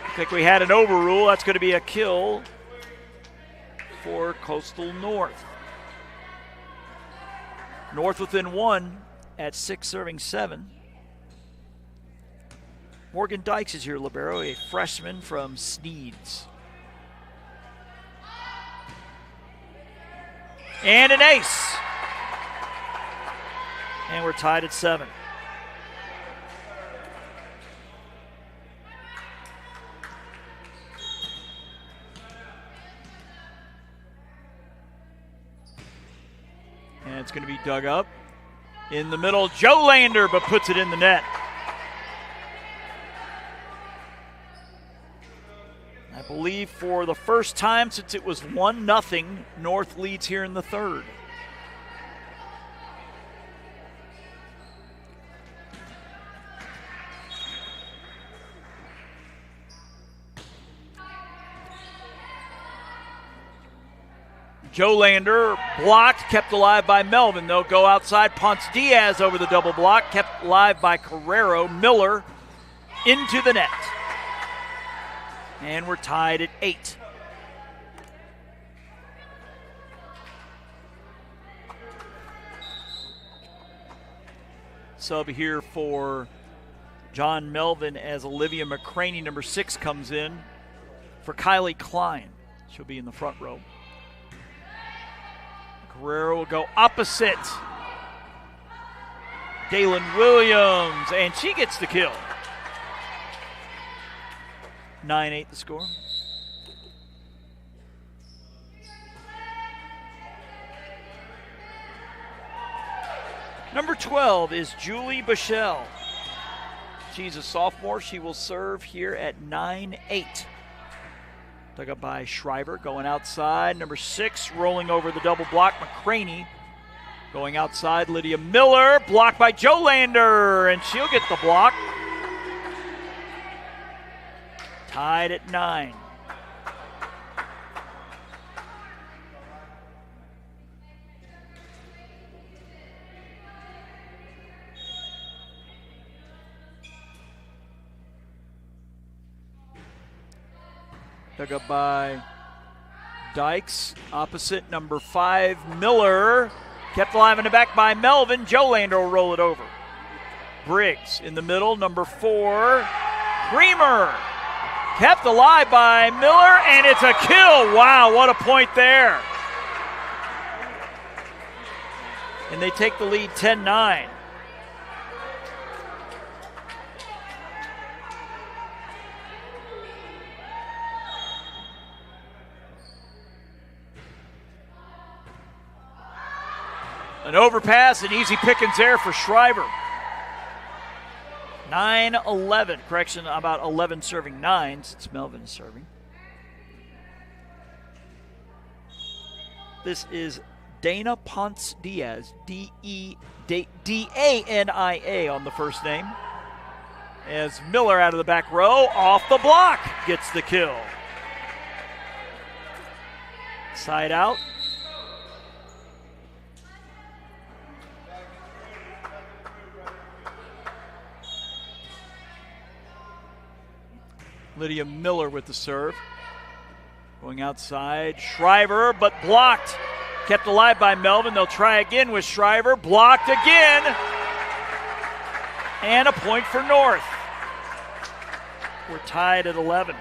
I think we had an overrule. That's going to be a kill for Coastal North. North within 1 at 6, serving 7. Morgan Dykes is here, libero, a freshman from Sneads. And an ace. And we're tied at 7. And it's going to be dug up. In the middle, Joe Lander, but puts it in the net. I believe for the first time since it was 1-0, North leads here in the third. Joe Lander blocked, kept alive by Melvin. They'll go outside. Ponce Diaz over the double block, kept alive by Carrero. Miller into the net. And we're tied at 8. Sub here for John Melvin as Olivia McCraney, number 6, comes in for Kylie Klein. She'll be in the front row. Carrero will go opposite. Dalen Williams, and she gets the kill. 9-8 the score. Number 12 is Julie Bichelle. She's a sophomore. She will serve here at 9-8. Dug up by Shriver, going outside. Number 6, rolling over the double block, McCraney. Going outside, Lydia Miller, blocked by Joe Lander, and she'll get the block. Tied at 9. Dug up by Dykes. Opposite, number 5, Miller. Kept alive in the back by Melvin. Joe Lander will roll it over. Briggs in the middle, number 4, Creamer. Kept alive by Miller, and it's a kill. Wow, what a point there. And they take the lead 10-9. An overpass and easy pickings there for Shriver. 9-11. Correction, about 11 serving 9 since Melvin is serving. This is Dana Ponce Diaz, D-A-N-I-A on the first name. As Miller out of the back row, off the block, gets the kill. Side out. Lydia Miller with the serve. Going outside, Shriver, but blocked. Kept alive by Melvin. They'll try again with Shriver. Blocked again. And a point for North. We're tied at 11.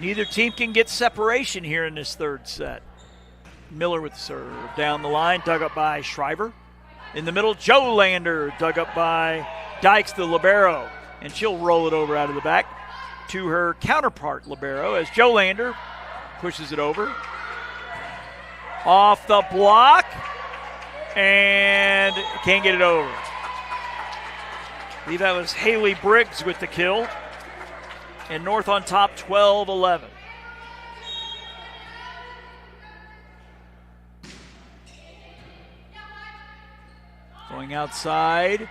Neither team can get separation here in this third set. Miller with the serve. Down the line, dug up by Shriver. In the middle, Joe Lander, dug up by Dykes, the libero, and she'll roll it over out of the back to her counterpart libero as Joe Lander pushes it over. Off the block, and can't get it over. I believe that was Haley Briggs with the kill. And North on top, 12-11. Going outside.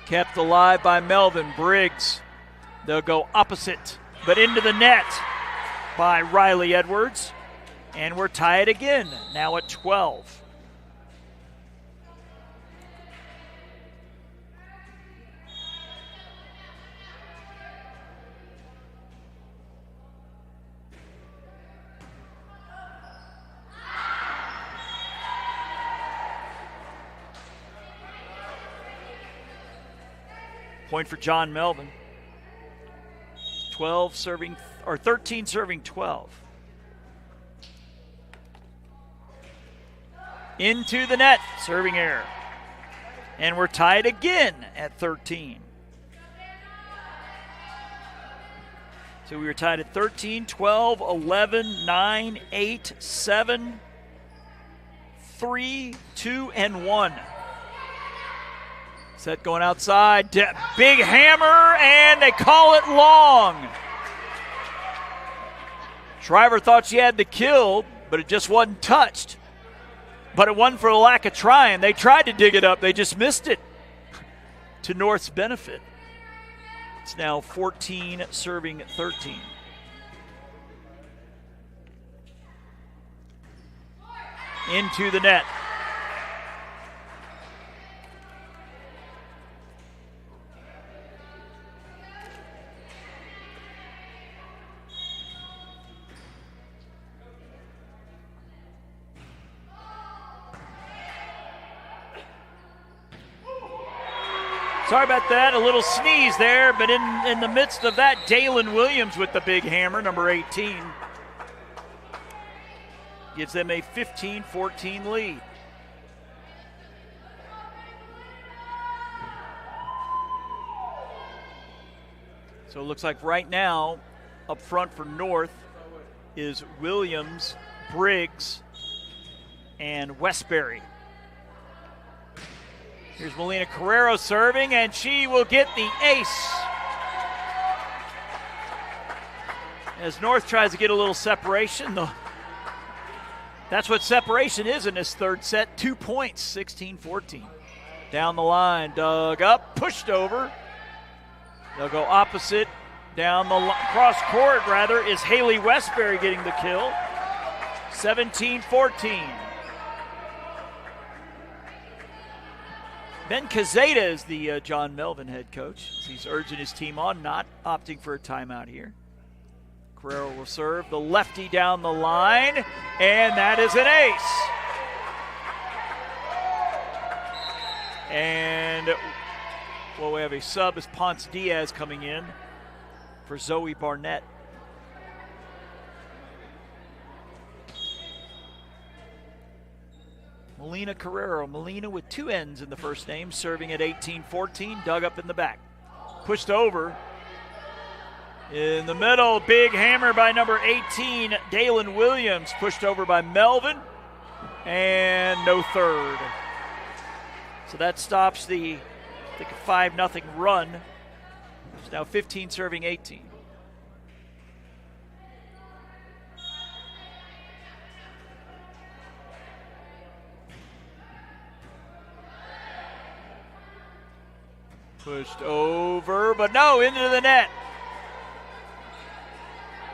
Kept alive by Melvin. Briggs. They'll go opposite, but into the net by Riley Edwards. And we're tied again, now at 12. Point for John Melvin. 12 serving, or 13 serving 12. Into the net, serving error. And we're tied again at 13. So we were tied at 13, 12, 11, 9, 8, 7, 3, 2, and 1. Set going outside, big hammer, and they call it long. Shriver thought she had the kill, but it just wasn't touched. But it wasn't for the lack of trying. They tried to dig it up, they just missed it. To North's benefit. It's now 14 serving 13. Into the net. Sorry about that, a little sneeze there, but in the midst of that, Dalen Williams with the big hammer, number 18. Gives them a 15-14 lead. So it looks like right now, up front for North is Williams, Briggs, and Westbury. Here's Melina Carrero serving, and she will get the ace. As North tries to get a little separation, that's what separation is in this third set. 2 points, 16-14. Down the line, dug up, pushed over. They'll go opposite. Down the cross court, rather, is Haley Westbury getting the kill. 17-14. Ben Cazeta is the John Melvin head coach. He's urging his team on, not opting for a timeout here. Carrero will serve the lefty down the line, and that is an ace. And Well, we have a sub as Ponce Diaz coming in for Zoe Barnett. Melina Carrero. Melina with 2 N's in the first name, serving at 18-14, dug up in the back. Pushed over. In the middle, big hammer by number 18, Dalen Williams. Pushed over by Melvin, and no third. So that stops the, I think, a 5-0 run. It's now 15 serving 18. Pushed over, but no, into the net.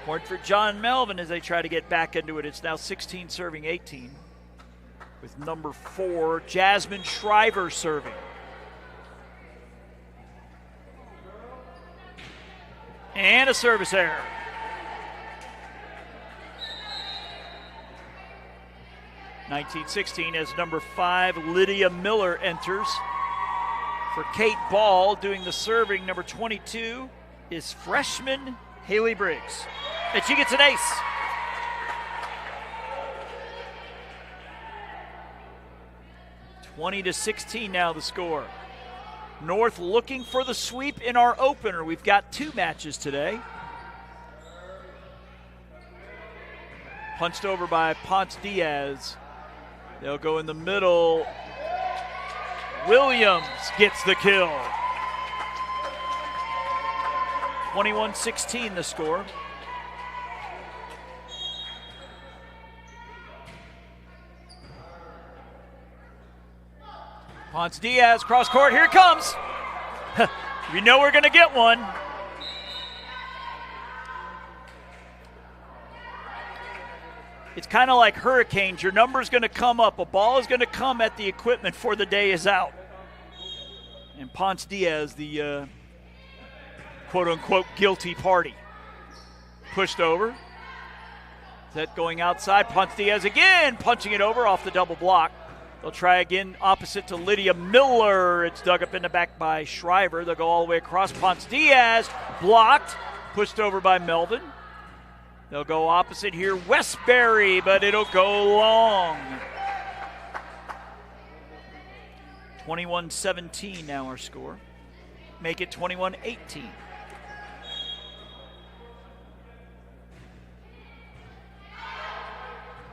Point for John Melvin as they try to get back into it. It's now 16 serving 18 with number 4, Jasmine Shriver serving. And a service error. (19-16) as number 5, Lydia Miller enters. For Kate Ball, doing the serving, number 22 is freshman Haley Briggs. And she gets an ace. (20-16) now the score. North looking for the sweep in our opener. We've got 2 matches today. Punched over by Ponce Diaz. They'll go in the middle. Williams gets the kill. 21-16 the score. Ponce Diaz, cross court, here it comes. We know we're going to get one. It's kind of like hurricanes. Your number's going to come up. A ball is going to come at the equipment before the day is out. And Ponce Diaz, the quote-unquote guilty party. Pushed over. That going outside. Ponce Diaz again, punching it over off the double block. They'll try again opposite to Lydia Miller. It's dug up in the back by Shriver. They'll go all the way across. Ponce Diaz blocked, pushed over by Melvin. They'll go opposite here, Westbury, but it'll go long. 21-17 now our score. Make it 21-18.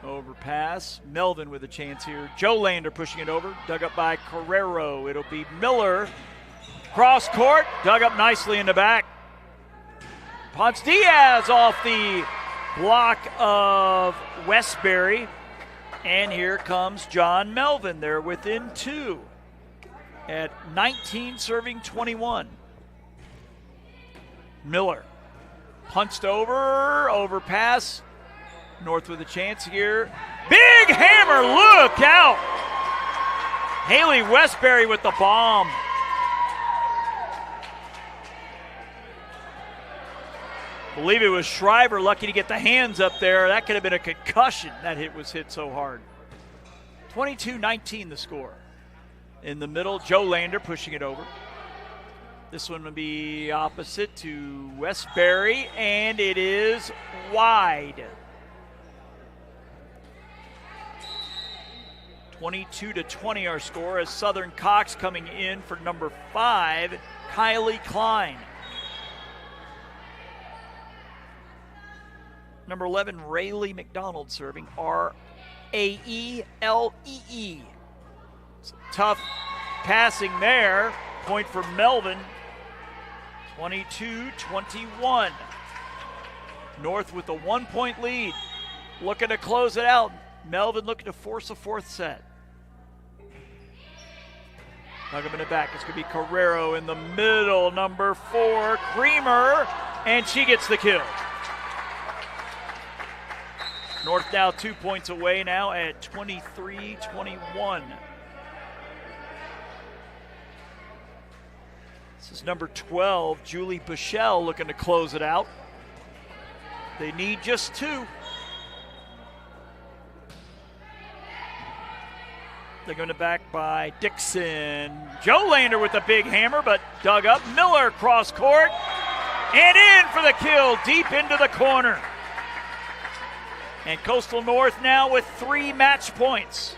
Overpass. Melvin with a chance here. Joe Lander pushing it over. Dug up by Carrero. It'll be Miller. Cross court. Dug up nicely in the back. Ponce Diaz off the block of Westbury. And here comes John Melvin. They're within 2 at 19 serving 21. Miller punched over. Overpass. North with a chance here. Big hammer, look out! Haley Westbury with the bomb. Believe it was Shriver, lucky to get the hands up there. That could have been a concussion. That hit was hit so hard. 22-19 the score. In the middle, Joe Lander pushing it over. This one will be opposite to Westbury, and it is wide. 22-20 our score as Southern Cox coming in for number 5, Kylie Klein. Number 11, Rayleigh McDonald serving, R-A-E-L-E-E. Some tough passing there. Point for Melvin. 22-21. North with a 1-point lead. Looking to close it out. Melvin looking to force a 4th set. Dug him in the back. It's going to be Carrero in the middle. Number 4, Creamer. And she gets the kill. North now 2 points away now at 23-21. This is number 12, Julie Bichelle, looking to close it out. They need just 2. They're going to back by Dixon. Joe Lander with a big hammer, but dug up. Miller cross court and in for the kill deep into the corner. And Coastal North now with 3 match points.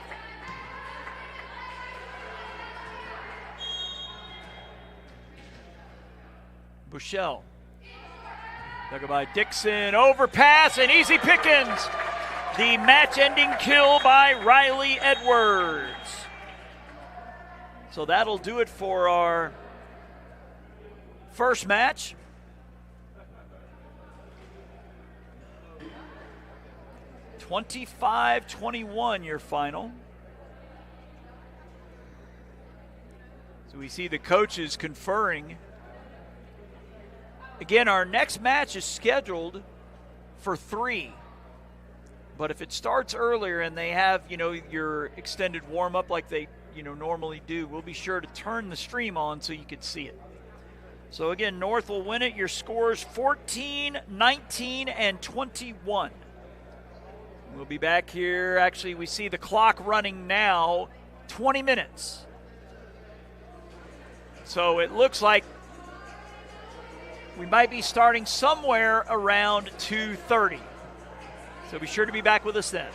Bushell. Dug by Dixon. Overpass and easy pickings. The match-ending kill by Riley Edwards. So that'll do it for our first match. (25-21) your final. So we see the coaches conferring. Again, our next match is scheduled for 3. But if it starts earlier and they have, your extended warm-up like they, normally do, we'll be sure to turn the stream on so you can see it. So again, North will win it. Your scores 14, 19, and 21. We'll be back here. Actually, we see the clock running now, 20 minutes. So it looks like we might be starting somewhere around 2:30. So be sure to be back with us then.